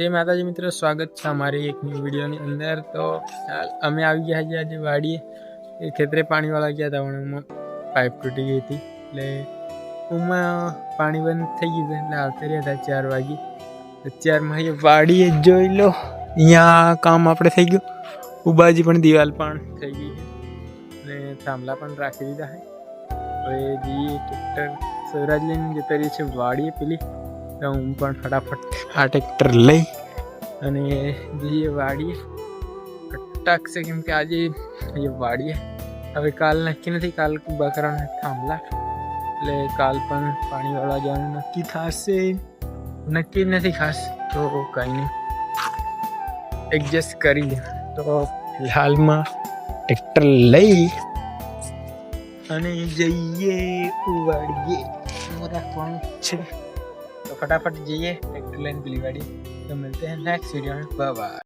જય માતાજી મિત્રો, સ્વાગત છે અમારી એક ન્યૂ વિડીયોની અંદર। તો અમે આવી ગયા છે આજે વાડીએ। એ ખેતરે પાણીવાળા ગયા હતા પણ એમાં પાઇપ તૂટી ગઈ હતી એટલે ઉમાં પાણી બંધ થઈ ગયું એટલે આવતા રહ્યા હતા 4 વાગે। 4 માં વાડીએ જોઈ લો, અહીંયા કામ આપણે થઈ ગયું। ઉબાજી પણ દિવાલ પણ થઈ ગઈ છે અને થાંભલા પણ રાખી દીધા છે। હવે જઈએ ટ્રેક્ટર સ્વરાજ લઈને જતા રહીએ છીએ વાડીએ પેલી। હું પણ ફટાફટ આ ટ્રેક્ટર લઈ અને જઈએ વાડીએ ફટાક છે, કેમ કે આજે એ વાડીએ હવે કાલ નક્કી નથી। કાલ ઊભા કરવાના થાંભલા એટલે કાલ પણ પાણીવાળા જવાનું નક્કી થશે, નક્કી નથી ખાસ તો કંઈ નહીં, એડજસ્ટ કરી લે। તો હાલમાં ટ્રેક્ટર લઈ અને જઈએ વાડીએ રાખવાનું છે। तो फटाफट जाइए ट्रैक्टर लाइन के लिए गाड़ी। तो मिलते हैं नेक्स्ट वीडियो में, बाय बाय।